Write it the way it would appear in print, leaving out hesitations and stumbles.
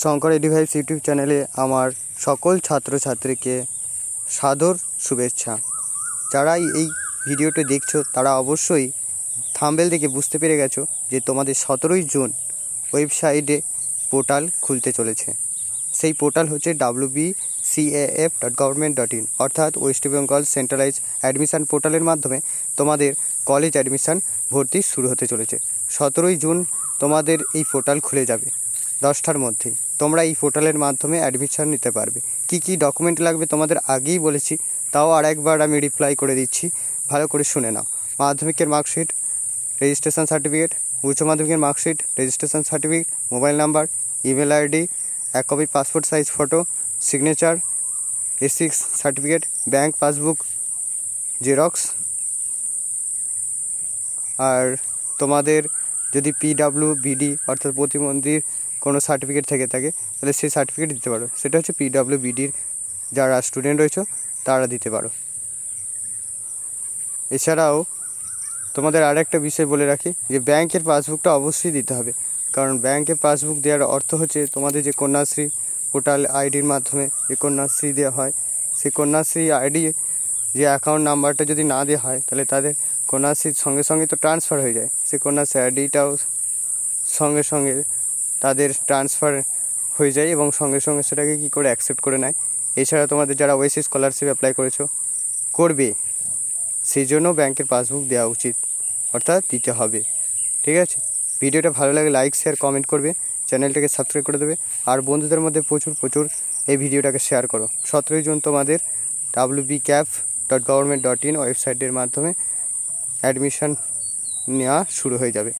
Shankar এডুভাইস YouTube চ্যানেলে আমার সকল ছাত্রছাত্রীকে সাদর শুভেচ্ছা। যারা এই ভিডিওটি দেখছো তারা অবশ্যই থাম্বনেল দেখে বুঝতে পেরে গেছো যে তোমাদের 17ই জুন ওয়েবসাইটে পোর্টাল খুলতে চলেছে। সেই পোর্টাল হচ্ছে wbcaf.government.in, অর্থাৎ ওয়েস্ট বেঙ্গল সেন্ট্রালাইজ অ্যাডমিশান পোর্টালের মাধ্যমে তোমাদের কলেজ অ্যাডমিশান ভর্তি শুরু হতে চলেছে। 17ই জুন তোমাদের এই পোর্টাল খুলে যাবে 10টার মধ্যেই। তোমরা এই পোর্টালের মাধ্যমে অ্যাডমিশান নিতে পারবে। কি কি ডকুমেন্ট লাগবে তোমাদের আগেই বলেছি, তাও আর একবার আমি রিপ্লাই করে দিচ্ছি, ভালো করে শুনে নাও। মাধ্যমিকের মার্কশিট, রেজিস্ট্রেশন সার্টিফিকেট, উচ্চ মাধ্যমিকের marksheet, registration certificate, mobile number, email ID, এক copy passport size photo, signature, এস6 সার্টিফিকেট, ব্যাংক পাসবুক জেরক্স। আর তোমাদের যদি PWBD অর্থাৎ প্রতিবন্ধীর কোনো সার্টিফিকেট থেকে থাকে তাহলে সেই সার্টিফিকেট দিতে পারো। সেটা হচ্ছে PWBDর যারা স্টুডেন্ট রয়েছে তারা দিতে পারো। এছাড়াও তোমাদের আর একটা বিষয় বলে রাখি যে ব্যাংকের পাসবুকটা অবশ্যই দিতে হবে, কারণ ব্যাংকের পাসবুক দেওয়ার অর্থ হচ্ছে তোমাদের যে কন্যাশ্রী পোর্টাল আইডির মাধ্যমে যে কন্যাশ্রী দেওয়া হয়, সেই কন্যাশ্রী আইডি যে অ্যাকাউন্ট নাম্বারটা যদি না দেওয়া হয় তাহলে তাদের কন্যাশ্রীর সঙ্গে সঙ্গে তো ট্রান্সফার হয়ে যায়, সেই কন্যাশ্রী আইডিটাও সঙ্গে সঙ্গে তাদের ট্রান্সফার হয়ে যায় এবং সঙ্গে সঙ্গে সেটাকে কী করে অ্যাকসেপ্ট করে নেয়। এছাড়া তোমাদের যারা ওএসসি স্কলারশিপ অ্যাপ্লাই করবে সেই জন্য ব্যাংকের পাসবুক দেওয়া উচিত, অর্থাৎ দিতে হবে। ঠিক আছে, ভিডিওটা ভালো লাগে লাইক শেয়ার কমেন্ট করবে, চ্যানেলটাকে সাবস্ক্রাইব করে দেবে, আর বন্ধুদের মধ্যে প্রচুর এই ভিডিওটাকে শেয়ার করো। 17ই জুন তোমাদের wbcaf.government.in ওয়েবসাইটের মাধ্যমে অ্যাডমিশন নেওয়া শুরু হয়ে যাবে।